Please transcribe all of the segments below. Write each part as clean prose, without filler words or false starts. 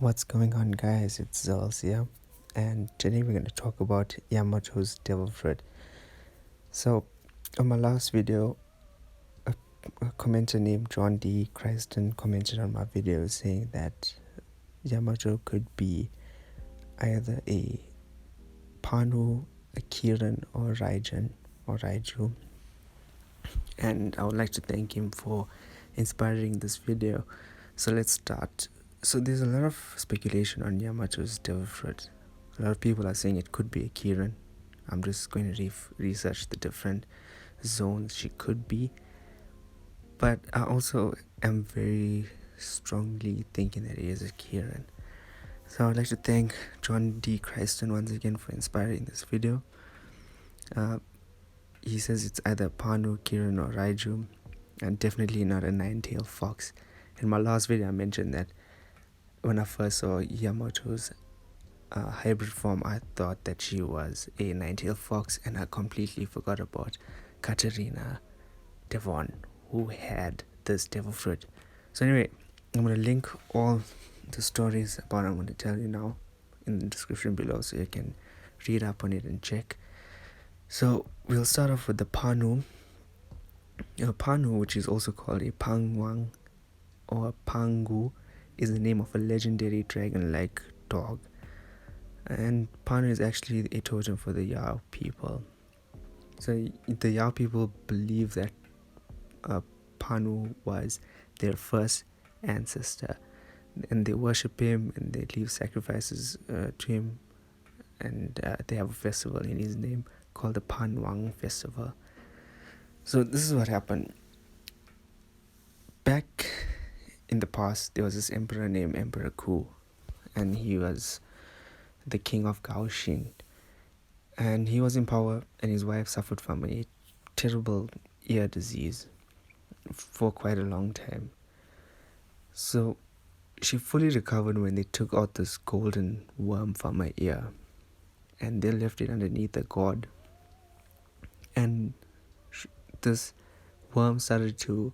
What's going on, guys? It's Zels here, and today we're going to talk about Yamato's devil fruit. So, on my last video, a commenter named John D. Christen commented on my video saying that Yamato could be either a Panu, a Kiran, or Raiju. And I would like to thank him for inspiring this video. So let's start. So there's a lot of speculation on Yamato's devil fruit. A lot of people are saying it could be a Kiran. I'm just going to research the different zones she could be. But I also am very strongly thinking that it is a Kiran. So I'd like to thank John D. Christen once again for inspiring this video. He says it's either Panu, Kiran, or Raiju, and definitely not a nine-tailed fox. In my last video, I mentioned that when I first saw Yamato's hybrid form, I thought that she was a nine-tailed fox, and I completely forgot about Katerina Devon, who had this devil fruit. So anyway, I'm going to link all the stories about I'm going to tell you now in the description below, so you can read up on it and check. So we'll start off with the Panu. Panu, which is also called a Pangwang or Pangu, is the name of a legendary dragon-like dog. And Panu is actually a totem for the Yao people. So the Yao people believe that Panu was their first ancestor, and they worship him and they leave sacrifices to him, and they have a festival in his name called the Panwang Festival. So this is what happened. Back in the past, there was this emperor named Emperor Ku, and he was the king of Gaoxin. And he was in power, and his wife suffered from a terrible ear disease for quite a long time. So she fully recovered when they took out this golden worm from her ear, and they left it underneath the gourd. And this worm started to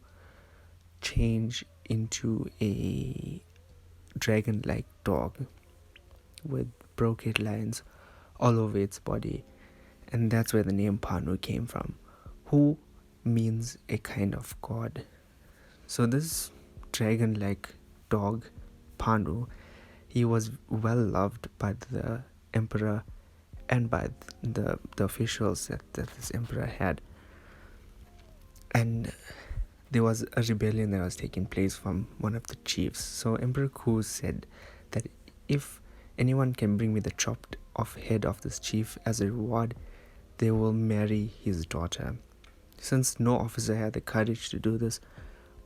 change into a dragon-like dog with brocade lines all over its body, and that's where the name Panu came from, who means a kind of god. So this dragon-like dog, Panu, he was well loved by the emperor and by the officials that this emperor had. And there was a rebellion that was taking place from one of the chiefs. So Emperor Ku said that if anyone can bring me the chopped off head of this chief as a reward, they will marry his daughter. Since no officer had the courage to do this,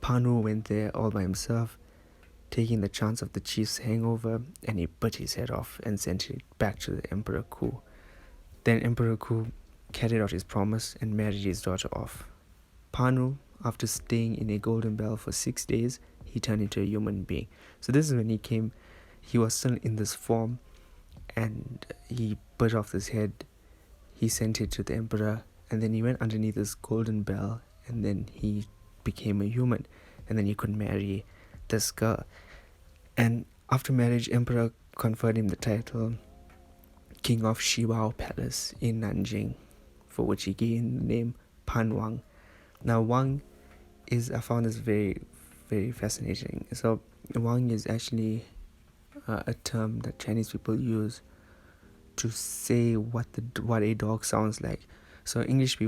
Panu went there all by himself, taking the chance of the chief's hangover, and he bit his head off and sent it back to the Emperor Ku. Then Emperor Ku carried out his promise and married his daughter off. Panu, after staying in a golden bell for 6 days, he turned into a human being. So this is when he came. He was still in this form, and he bit off his head. He sent it to the emperor, and then he went underneath this golden bell, and then he became a human, and then he could marry this girl. And after marriage, emperor conferred him the title King of Shibao Palace in Nanjing, for which he gained the name Panwang. Now Wang I found this very, very fascinating. So Wang is actually a term that Chinese people use to say what a dog sounds like. So English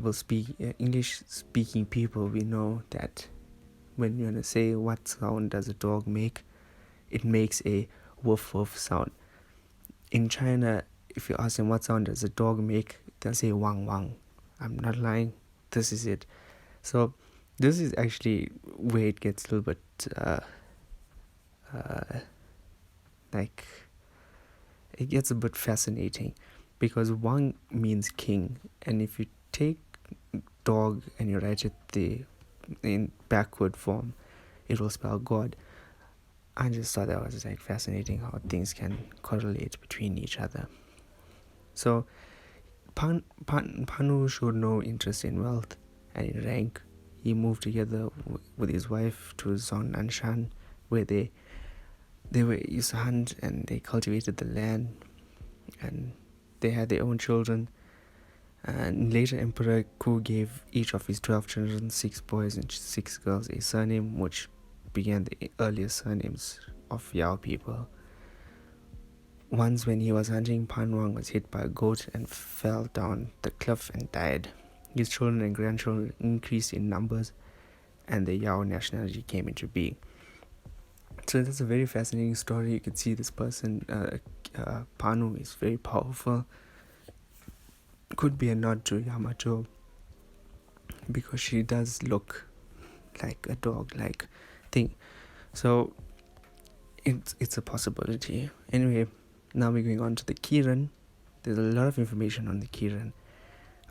speaking people, we know that when you're gonna say what sound does a dog make, it makes a woof woof sound. In China, if you ask them what sound does a dog make, they'll say wang wang. I'm not lying. This is it. So this is actually where it gets a little bit it gets a bit fascinating, because Wang means king, and if you take dog and you write it in backward form, it will spell God. I just thought that was fascinating how things can correlate between each other. So Panu showed no interest in wealth and in rank. He moved together with his wife to Zhongnanshan, where they they were used to hunt and they cultivated the land, and they had their own children. And later, Emperor Ku gave each of his 12 children, 6 boys and 6 girls, a surname which began the earliest surnames of Yao people. Once, when he was hunting, Pan Wang was hit by a goat and fell down the cliff and died. His children and grandchildren increased in numbers, and the Yao nationality came into being. So that's a very fascinating story. You can see this person, Panu, is very powerful. Could be a nod to Yamato, because she does look like a dog-like thing. So it's a possibility. Anyway, now we're going on to the Kiran. There's a lot of information on the Kiran.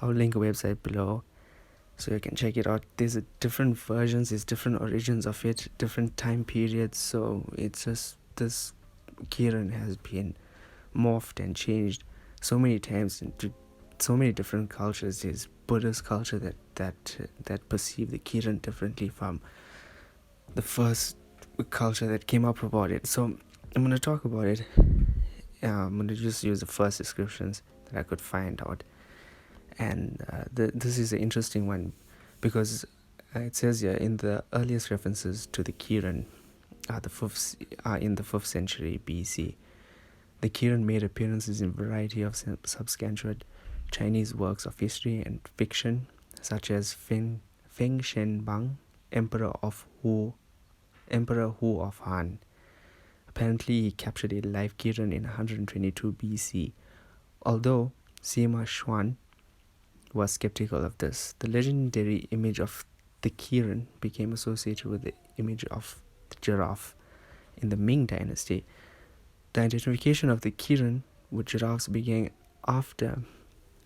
I'll link a website below so you can check it out. There's different versions, there's different origins of it, different time periods. So it's just, this Kiran has been morphed and changed so many times into so many different cultures. There's Buddhist culture that perceive the Kiran differently from the first culture that came up about it. So I'm going to talk about it. I'm going to just use the first descriptions that I could find out. And this is an interesting one, because it says here, in the earliest references to the Kiran are in the 5th century BC. The Kiran made appearances in a variety of substantiated Chinese works of history and fiction, such as Feng Shenbang, Emperor Hu of Han. Apparently, he captured a live Kiran in 122 BC. Although Sima Xuan was skeptical of this, the legendary image of the Kiran became associated with the image of the giraffe in the Ming Dynasty. The identification of the Kiran with giraffes began after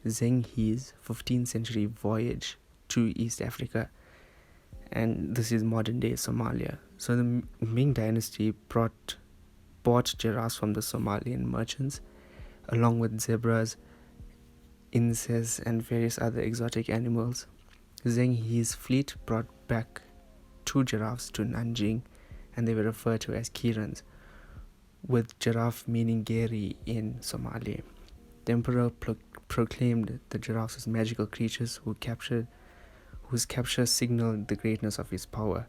Zheng He's 15th century voyage to East Africa, and this is modern day Somalia. So the Ming Dynasty bought giraffes from the Somalian merchants, along with zebras, insects, and various other exotic animals. Zheng He's fleet brought back 2 giraffes to Nanjing, and they were referred to as Kirans, with giraffe meaning Geri in Somali. The emperor proclaimed the giraffes as magical creatures whose capture signaled the greatness of his power.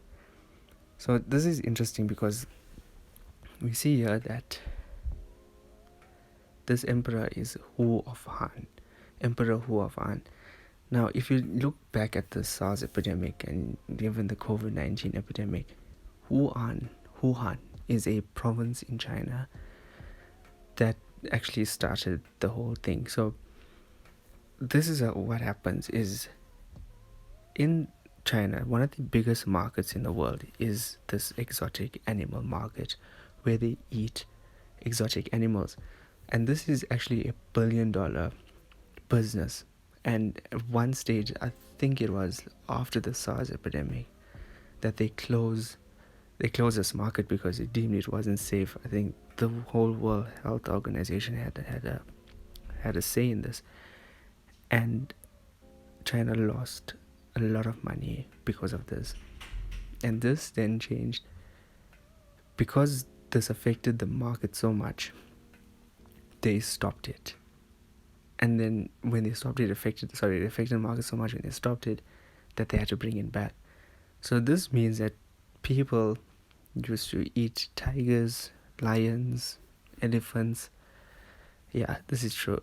So this is interesting, because we see here that this emperor is Emperor Hu of Han. Now, if you look back at the SARS epidemic and even the COVID-19 epidemic, Wuhan is a province in China that actually started the whole thing. So this is what happens is, in China, one of the biggest markets in the world is this exotic animal market, where they eat exotic animals. And this is actually $1 billion business. And at one stage, I think it was after the SARS epidemic, that they closed this market because they deemed it wasn't safe. I think the whole World Health Organization had a say in this, and China lost a lot of money because of this. And this then changed, because this affected the market so much. They stopped it, and then when they stopped it, it affected the market so much when they stopped it, that they had to bring it back. So this means that people used to eat tigers, lions, elephants. Yeah, this is true.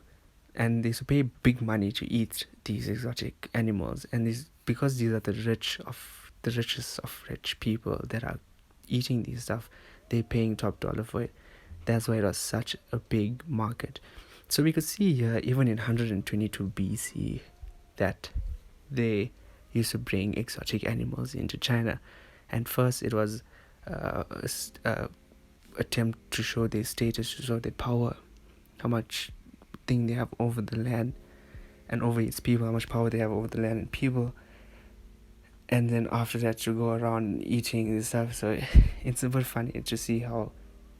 And they used to pay big money to eat these exotic animals. And because these are the richest of rich people that are eating these stuff, they're paying top dollar for it. That's why it was such a big market. So we could see here, even in 122 BC, that they used to bring exotic animals into China. And first it was attempt to show their status, to show their power, how much thing they have over the land and over its people, how much power they have over the land and people. And then after that, to go around eating and stuff. So it's a bit funny to see how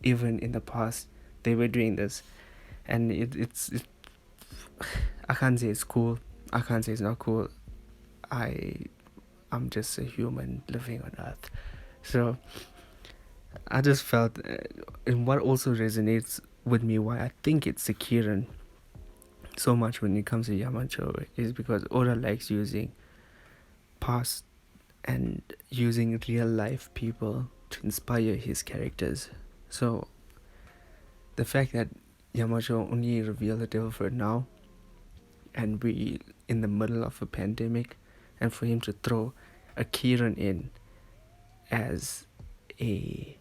even in the past they were doing this. And it's I can't say it's cool, I can't say it's not cool. I'm just a human living on earth. So I just felt, and what also resonates with me, why I think it's a Kirin so much when it comes to Yamato, is because Oda likes using past and using real life people to inspire his characters. So the fact that Yamato only revealed the devil fruit now, and we in the middle of a pandemic, and for him to throw a Kirin in as a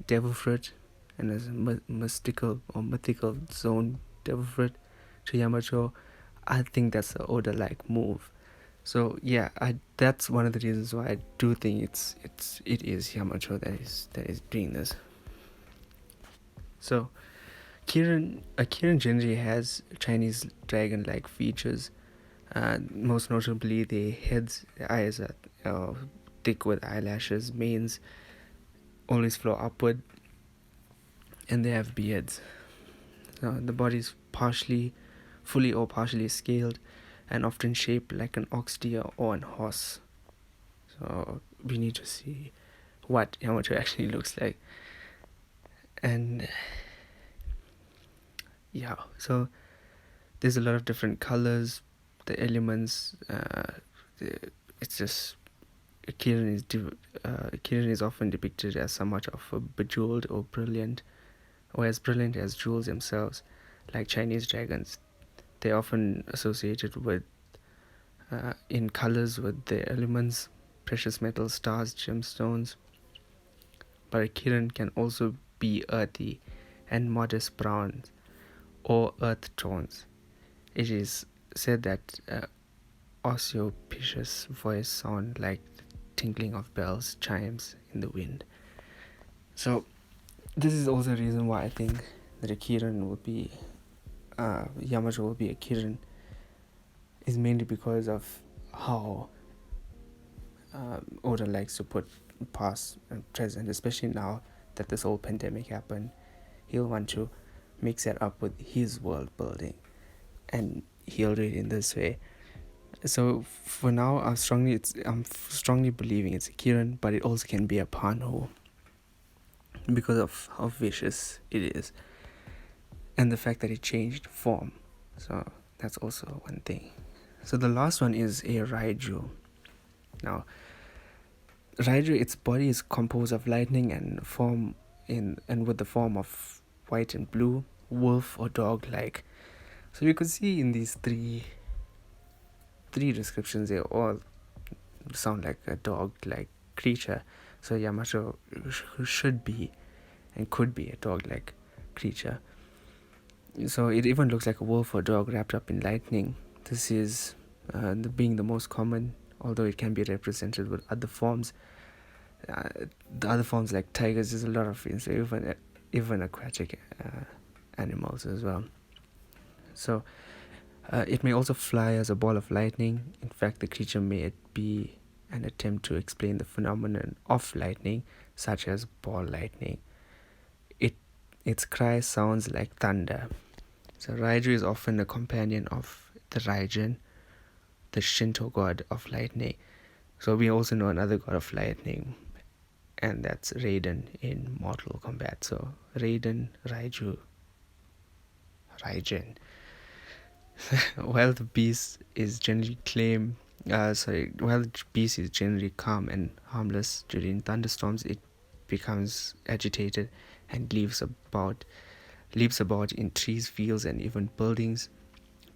devil fruit and as a mystical or mythical zone devil fruit to Yamato, I think that's an Oda like move. So yeah, that's one of the reasons why I do think it is Yamato that is doing this. So Kirin generally has Chinese dragon-like features. Most notably, their heads, their eyes are thick with eyelashes, manes always flow upward, and they have beards. So the body is fully or partially scaled, and often shaped like an ox deer or an horse. So we need to see what Yamato actually looks like. And yeah, so there's a lot of different colors, the elements. It's just Kirin is often depicted as somewhat of a bejeweled or brilliant, or as brilliant as jewels themselves, like Chinese dragons. They're often associated with in colors with the elements, precious metals, stars, gemstones. But a Kirin can also be earthy and modest browns or earth tones. It is said that Osteopicious voice sound like the tinkling of bells, chimes in the wind. So this is also a reason why I think that a Kirin will be Yamato will be a Kirin, is mainly because of how Oda likes to put past and present, especially now that this whole pandemic happened. He'll want to mix that up with his world building, and he'll do it in this way. So for now, I'm strongly believing it's a Kirin, but it also can be a Panho because of how vicious it is, and the fact that it changed form. So that's also one thing. So the last one is a Raiju. Now, Raiju, its body is composed of lightning and with the form of white and blue, wolf or dog-like. So you could see in these three descriptions, they all sound like a dog-like creature. So Yamato should be and could be a dog-like creature. So it even looks like a wolf or dog wrapped up in lightning. This is being the most common, although it can be represented with other forms. The other forms like tigers, there's a lot of things, even aquatic animals as well. So it may also fly as a ball of lightning. In fact, the creature may be an attempt to explain the phenomenon of lightning, such as ball lightning. Its cry sounds like thunder. So Raiju is often a companion of the Raijin, the Shinto god of lightning. So we also know another god of lightning, and that's Raiden in Mortal Kombat. So Raiden, Raiju, Raijin. While the beast is generally calm and harmless, during thunderstorms it becomes agitated and leaps about in trees, fields, and even buildings.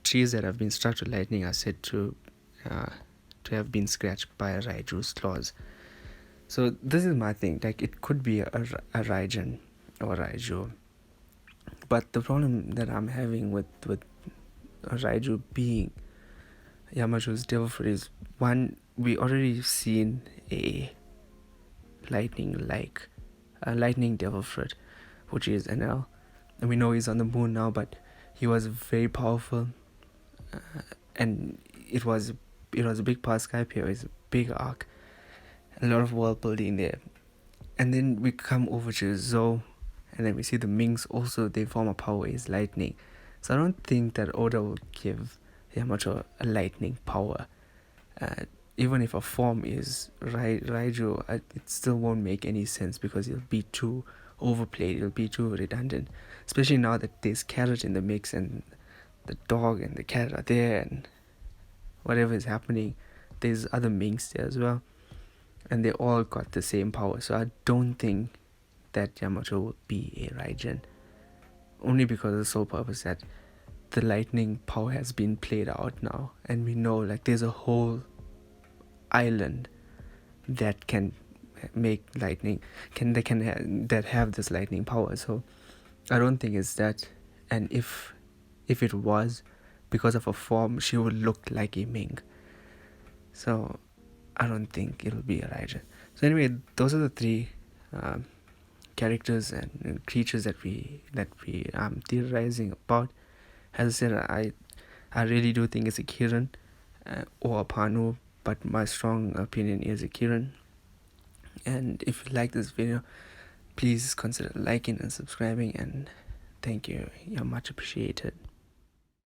Trees that have been struck with lightning are said to have been scratched by a Raiju's claws. So this is my thing. Like, it could be a Raijin or Raiju, but the problem that I'm having with a Raiju being Yamato's devil fruit is, one, we already seen a lightning devil fruit, which is NL, and we know he's on the moon now, but he was very powerful, and it was a big past Skype here. It's a big arc, a lot of world building there. And then we come over to Zou, and then we see the Mings also, their form of power is lightning. So I don't think that Oda will give Yamato a lightning power. even if a form is Raiju, it still won't make any sense because it'll be too overplayed, it'll be too redundant. Especially now that there's Carrot in the mix and the dog and the cat are there and whatever is happening, there's other minks there as well. And they all got the same power. So I don't think that Yamato will be a Raijin. Only because of the sole purpose that the lightning power has been played out now. And we know like there's a whole island that can make lightning that have this lightning power. So I don't think it's that. And if it was because of her form, she would look like a mink. So I don't think it'll be a Raijin. So anyway, those are the three characters and creatures that we theorizing about. As I said, I really do think it's a Kirin or a Panu, but my strong opinion is a Kirin. And if you like this video, please consider liking and subscribing, and thank you. You're much appreciated.